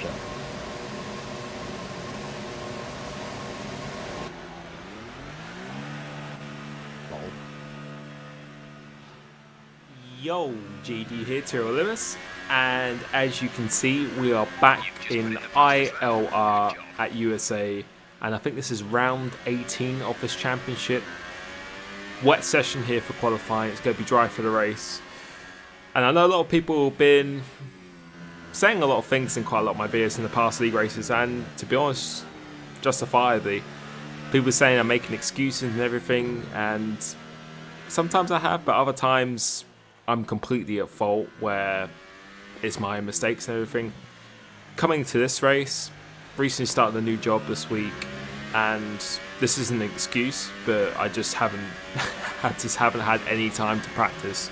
shit. Yo, JD here, LIMITLESS, and as you can see, we are back in ILR at USA, and I think this is round 18 of this championship. Wet session here for qualifying. It's going to be dry for the race, and I know a lot of people have been saying a lot of things in quite a lot of my videos in the past league races, and to be honest, justifiably, people are saying I'm making excuses and everything, and sometimes I have, but other times I'm completely at fault where it's my mistakes and everything. Coming to this race, recently started a new job this week, and this isn't an excuse, but I just haven't had any time to practice.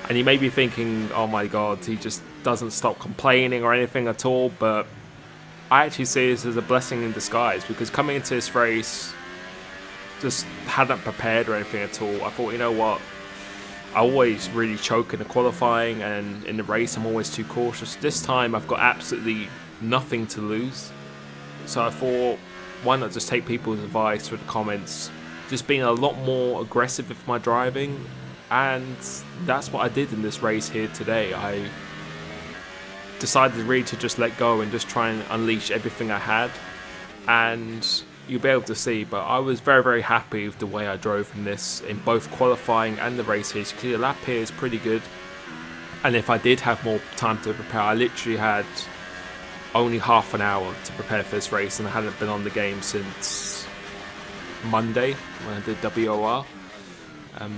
And you may be thinking, oh my god, he just doesn't stop complaining or anything at all, but I actually see this as a blessing in disguise, because coming into this race, just hadn't prepared or anything at all. I thought, you know what, I always really choke in the qualifying, and in the race I'm always too cautious. This time I've got absolutely nothing to lose, so I thought, why not just take people's advice through the comments, just being a lot more aggressive with my driving, and that's what I did in this race here today. I decided really to just let go and just try and unleash everything I had, and you'll be able to see, but I was very, very happy with the way I drove in this, in both qualifying and the race here. So the lap here is pretty good, and if I did have more time to prepare, I literally had only half an hour to prepare for this race, and I hadn't been on the game since Monday when I did WOR,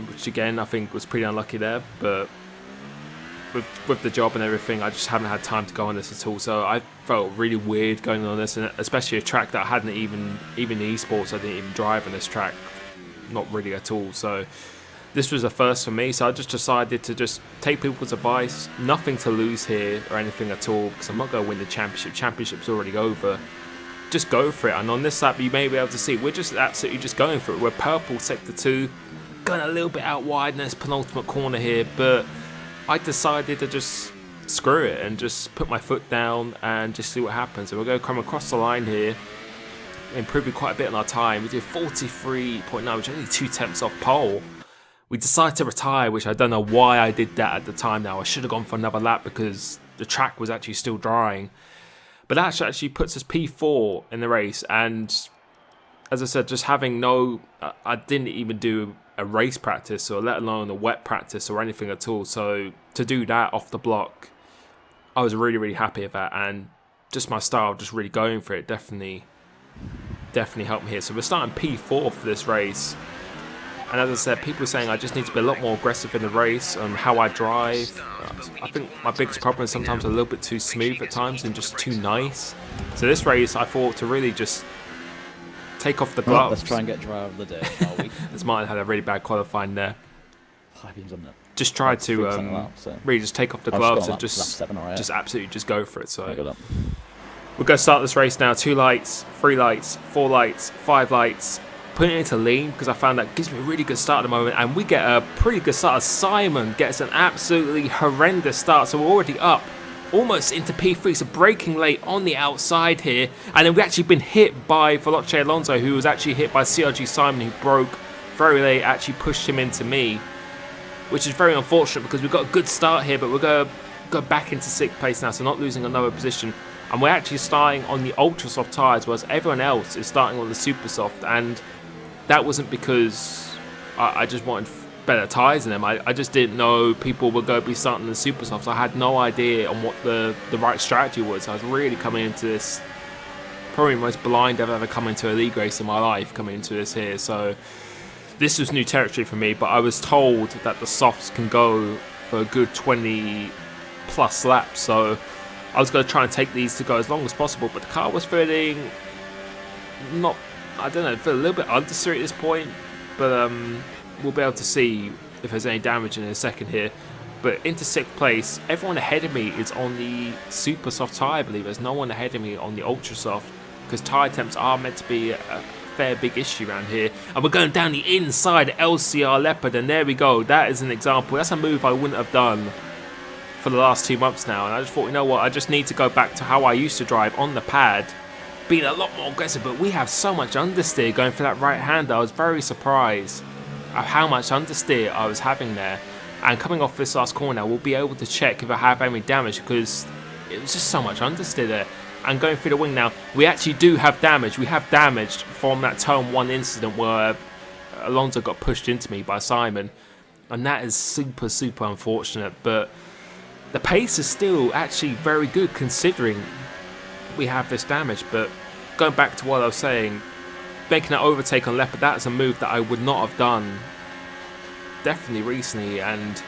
which again I think was pretty unlucky there, but with the job and everything, I just haven't had time to go on this at all. So I felt really weird going on this, and especially a track that I hadn't even esports, I didn't even drive on this track, not really at all. So this was a first for me, so I just decided to just take people's advice, nothing to lose here or anything at all, because I'm not going to win the championship's already over. Just go for it. And on this lap you may be able to see, we're just absolutely just going for it. We're purple sector 2, going a little bit out wide in this penultimate corner here, but I decided to just screw it and just put my foot down and just see what happens. And we're going to come across the line here, improving quite a bit on our time. We did 43.9, which is only 2 tenths off pole. We decided to retire, which I don't know why I did that at the time now. I should have gone for another lap because the track was actually still drying. But that actually puts us P4 in the race. And as I said, just having I didn't even do a race practice, or let alone a wet practice or anything at all. So to do that off the block, I was really, really happy with that, and just my style, just really going for it, definitely helped me here. So we're starting P4 for this race, and as I said, people are saying I just need to be a lot more aggressive in the race on how I drive. I think my biggest problem is sometimes a little bit too smooth at times and just too nice. So this race, I thought to really just take off the gloves. Let's try and get driver of the day, shall we? As Martin had a really bad qualifying there. High beams on that. Just try to really just take off the gloves and just absolutely just go for it. So we're going to start this race now. 2 lights, 3 lights, 4 lights, 5 lights. Putting it into lean because I found that gives me a really good start at the moment, and we get a pretty good start. Simon gets an absolutely horrendous start, so we're already up almost into P3, so braking late on the outside here, and then we've actually been hit by Veloce Alonso, who was actually hit by CRG Simon, who broke very late, actually pushed him into me, which is very unfortunate because we've got a good start here, but we're going to go back into 6th place now, so not losing another position. And we're actually starting on the ultra soft tyres, whereas everyone else is starting on the super soft, and that wasn't because I just wanted better tyres in them. I just didn't know people were going to be starting the super softs. I had no idea on what the right strategy was. I was really coming into this probably the most blind I've ever come into a league race in my life, coming into this here. So this was new territory for me, but I was told that the softs can go for a good 20 plus laps, so I was going to try and take these to go as long as possible, but the car was feeling feel a little bit understeer at this point, but we'll be able to see if there's any damage in a second here. But into 6th place, everyone ahead of me is on the super soft tyre, I believe. There's no one ahead of me on the ultra soft, because tyre temps are meant to be a fair big issue around here. And we're going down the inside LCR Leopard, and there we go. That is an example. That's a move I wouldn't have done for the last 2 months now, and I just thought, you know what, I just need to go back to how I used to drive on the pad, being a lot more aggressive. But we have so much understeer going for that right hander. I was very surprised at how much understeer I was having there. And coming off this last corner, we'll be able to check if I have any damage, because it was just so much understeer there. And going through the wing now, we actually do have damage. We have damage from that turn 1 incident where Alonso got pushed into me by Simon, and that is super, super unfortunate. But the pace is still actually very good considering we have this damage. But going back to what I was saying, making that overtake on Leopard, that's a move that I would not have done definitely recently. And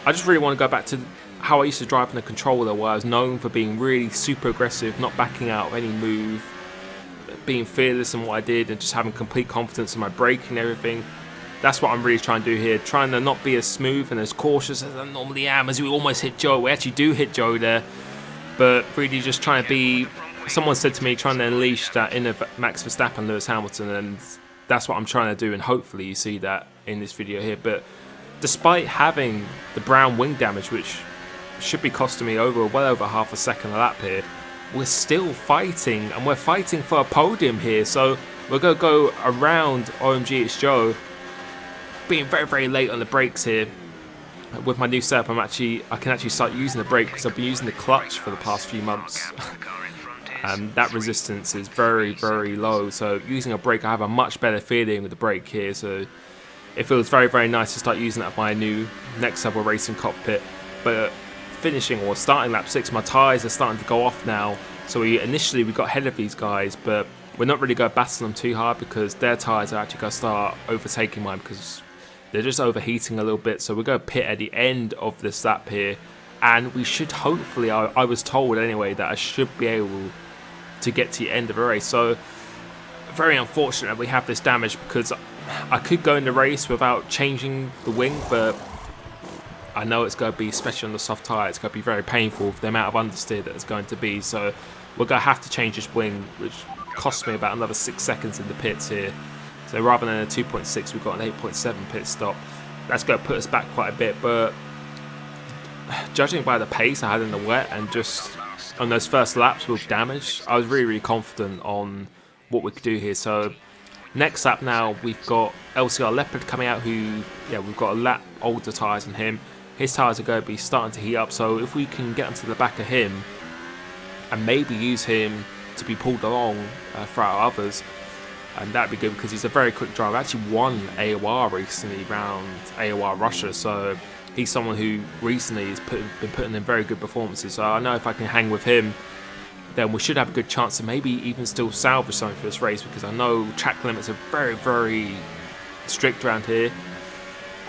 I just really want to go back to how I used to drive in the controller, where I was known for being really super aggressive, not backing out of any move, being fearless in what I did, and just having complete confidence in my braking and everything. That's what I'm really trying to do here, trying to not be as smooth and as cautious as I normally am, as we almost hit Joe. We actually do hit Joe there, but really just trying to be, someone said to me, trying to unleash that inner Max Verstappen, Lewis Hamilton, and that's what I'm trying to do, and hopefully you see that in this video here. But despite having the brown wing damage, which should be costing me well over half a second a lap here, we're still fighting, and we're fighting for a podium here. So we're going to go around OMG It's Joe, being very, very late on the brakes here. With my new setup, I can actually start using the brake, because I've been using the clutch for the past few months. That resistance is very, very low, so using a brake, I have a much better feeling with the brake here. So it feels very, very nice to start using that for my new next level racing cockpit. But finishing or starting lap 6, my tyres are starting to go off now. So initially we got ahead of these guys, but we're not really going to battle them too hard, because their tyres are actually going to start overtaking mine, because they're just overheating a little bit. So we're going to pit at the end of this lap here, and we should hopefully, I was told anyway, that I should be able to get to the end of the race. So very unfortunate we have this damage, because I could go in the race without changing the wing, but I know it's going to be, especially on the soft tyre, it's going to be very painful for the amount of understeer that it's going to be. So we're going to have to change this wing, which costs me about another 6 seconds in the pits here. So rather than a 2.6, we've got an 8.7 pit stop. That's going to put us back quite a bit, but judging by the pace I had in the wet and just on those first laps with damage, I was really, really confident on what we could do here. So next lap now, we've got LCR Leopard coming out, who, yeah, we've got a lap older tyres than him. His tyres are going to be starting to heat up, so if we can get onto the back of him and maybe use him to be pulled along throughout others, and that'd be good, because he's a very quick driver. Actually won AOR recently around AOR Russia, so he's someone who recently has been putting in very good performances. So I know if I can hang with him, then we should have a good chance to maybe even still salvage something for this race, because I know track limits are very, very strict around here,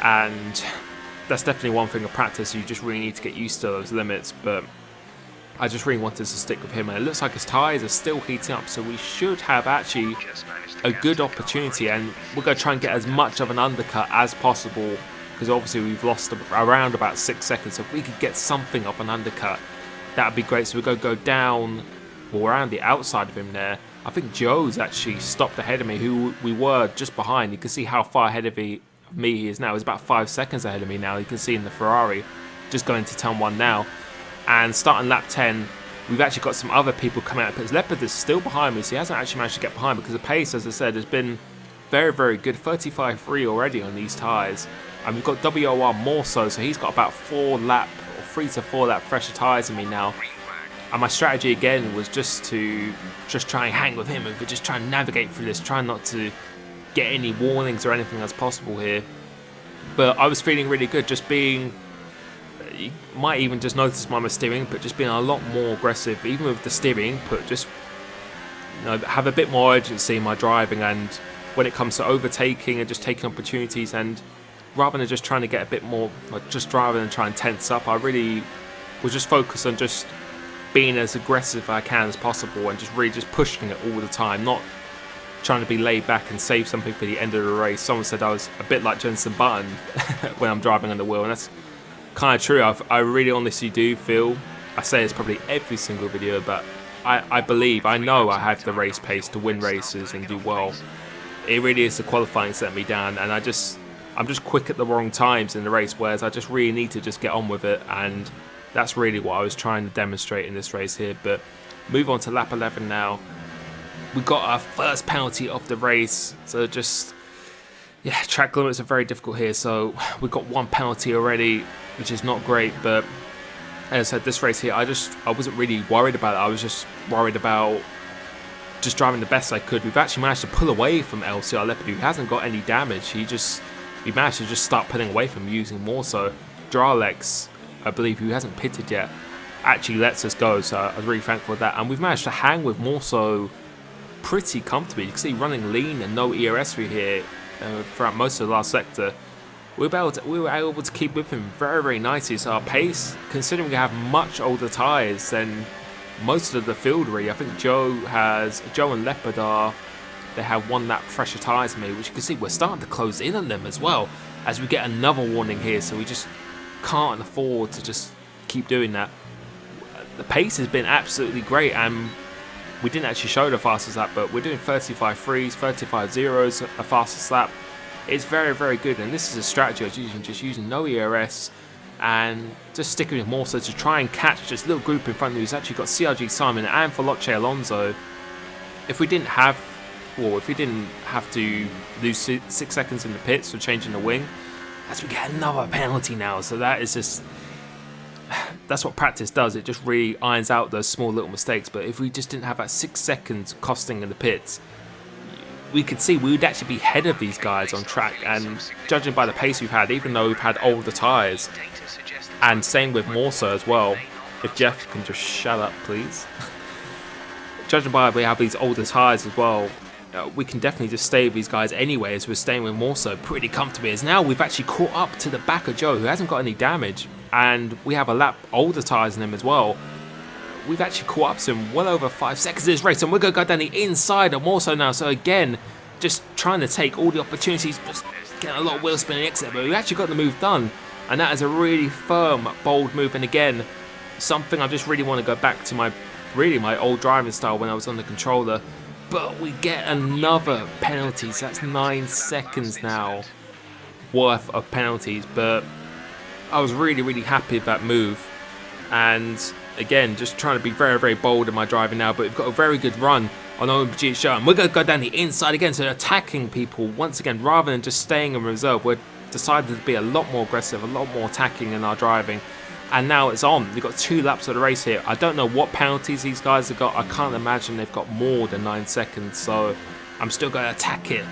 and that's definitely one thing of practice. You just really need to get used to those limits. But I just really wanted to stick with him, and it looks like his tyres are still heating up, so we should have actually a good opportunity, and we're going to try and get as much of an undercut as possible, because obviously we've lost around about 6 seconds. So if we could get something of an undercut, that would be great. So we're going to go down, or around the outside of him there. I think Joe's actually stopped ahead of me, who we were just behind. You can see how far ahead of me he is now. He's about 5 seconds ahead of me now. You can see in the Ferrari, just going to turn 1 now. And starting lap 10, we've actually got some other people coming out. Because Leopard is still behind me, so he hasn't actually managed to get behind, because the pace, as I said, has been very, very good. 35.3 already on these tyres. And we've got WOR more so he's got about 3 to 4 lap fresher tyres than me now. And my strategy again was just to try and hang with him, and just try and navigate through this, trying not to get any warnings or anything as possible here. But I was feeling really good, just being, you might even just notice my steering input just being a lot more aggressive, even with the steering input, just, you know, have a bit more urgency in my driving, and when it comes to overtaking and just taking opportunities, and rather than just trying to get a bit more, like just driving and try and tense up, I really was just focused on just being as aggressive as I can as possible, and just really just pushing it all the time, not trying to be laid back and save something for the end of the race. Someone said I was a bit like Jenson Button when I'm driving on the wheel, and that's kind of true. I really honestly do feel, I say this probably every single video, but I believe, I know I have the race pace to win races and do well. It really is the qualifying set me down, and I just I'm just quick at the wrong times in the race, whereas I just really need to just get on with it, and that's really what I was trying to demonstrate in this race here. But move on to lap 11 now. We got our first penalty of the race, so just, yeah, track limits are very difficult here. So we got one penalty already, which is not great. But as I said, this race here, I wasn't really worried about it. I was just worried about just driving the best I could. We've actually managed to pull away from LCR Leopard, who hasn't got any damage. We managed to just start pulling away from using more so. Dralex, I believe, who hasn't pitted yet, actually lets us go, so I was really thankful for that. And we've managed to hang with more so pretty comfortably. You can see running lean and no ERS through here throughout most of the last sector. We were able to keep with him very, very nicely. So our pace, considering we have much older tyres than most of the field really, I think Joe and Leopard they have 1 lap fresher tyres than me, which you can see we're starting to close in on them as well, as we get another warning here. So we just can't afford to just keep doing that. The pace has been absolutely great, and we didn't actually show the fastest lap, but we're doing 35.3s, 35.0s, a fastest lap. It's very, very good, and this is a strategy I was using, just using no ERS and just sticking with more so to try and catch this little group in front of me who's actually got CRG Simon and Felice Alonso. If we didn't have to lose 6 seconds in the pits for changing the wing, as we get another penalty now. So that's what practice does. It just really irons out those small little mistakes. But if we just didn't have that 6 seconds costing in the pits, we could see we would actually be ahead of these guys on track. And judging by the pace we've had, even though we've had older tyres, and same with Morso as well, if Jeff can just shut up please. Judging by we have these older tyres as well, we can definitely just stay with these guys anyway, as we're staying with Morso pretty comfortably. As now we've actually caught up to the back of Joe, who hasn't got any damage, and we have a lap older tyres than him as well. We've actually caught up to him well over 5 seconds in this race, and we're going to go down the inside of Morso now. So again, just trying to take all the opportunities, just getting a lot of wheel spinning exit, but we actually got the move done, and that is a really firm, bold move. And again, something I just really want to go back to my old driving style when I was on the controller. But we get another penalty, so that's 9 seconds now worth of penalties. But I was really, really happy with that move. And again, just trying to be very, very bold in my driving now. But we've got a very good run on OMG show, and we're going to go down the inside again, so attacking people once again rather than just staying in reserve. We're decided to be a lot more aggressive, a lot more attacking in our driving. And now it's on. We've got 2 laps of the race here. I don't know what penalties these guys have got. I can't imagine they've got more than 9 seconds. So I'm still going to attack it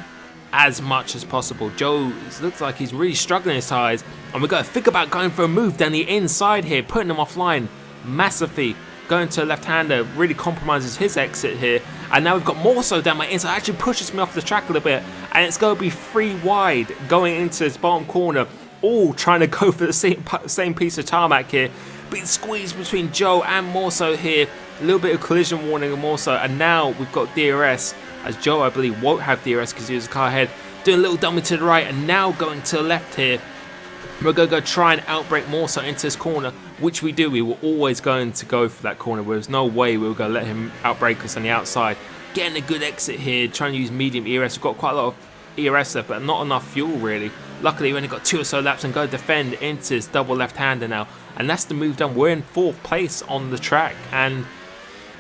as much as possible. Joe looks like he's really struggling his tyres. And we're going to think about going for a move down the inside here, putting him offline massively. Going to a left-hander really compromises his exit here. And now we've got more so down my inside. Actually pushes me off the track a little bit. And it's going to be 3 wide going into this bottom corner. All trying to go for the same piece of tarmac here. Being squeezed between Joe and Morso here. A little bit of collision warning on Morso. And now we've got DRS, as Joe, I believe, won't have DRS because he was a car ahead. Doing a little dummy to the right and now going to the left here. We're going to go try and outbrake Morso into this corner, which we do. We were always going to go for that corner. There was no way we were going to let him outbrake us on the outside. Getting a good exit here, trying to use medium ERS. We've got quite a lot of ERS there, but not enough fuel really. Luckily we only got 2 or so laps and go defend into this double left-hander now, and that's the move done. We're in 4th place on the track, and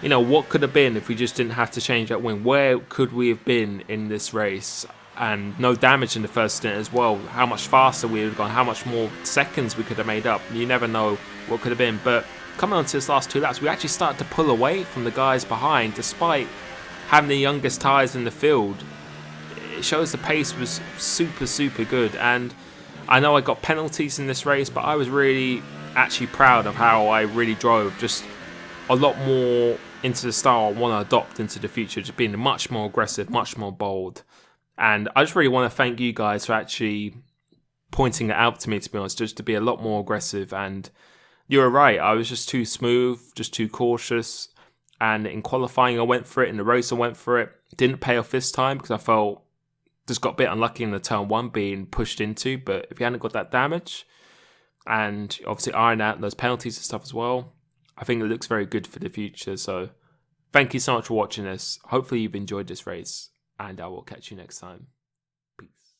you know what could have been if we just didn't have to change that wing. Where could we have been in this race? And no damage in the first stint as well. How much faster we would have gone, how much more seconds we could have made up. You never know what could have been. But coming on to this last 2 laps, we actually started to pull away from the guys behind despite having the youngest tyres in the field. It shows the pace was super, super good. And I know I got penalties in this race, but I was really actually proud of how I really drove. Just a lot more into the style I want to adopt into the future. Just being much more aggressive, much more bold. And I just really want to thank you guys for actually pointing it out to me, to be honest, just to be a lot more aggressive. And you were right. I was just too smooth, just too cautious. And in qualifying, I went for it. In the race, I went for it. Didn't pay off this time because I felt just got a bit unlucky in the turn 1 being pushed into. But if you hadn't got that damage and obviously iron out those penalties and stuff as well, I think it looks very good for the future. So thank you so much for watching this. Hopefully you've enjoyed this race, and I will catch you next time. Peace.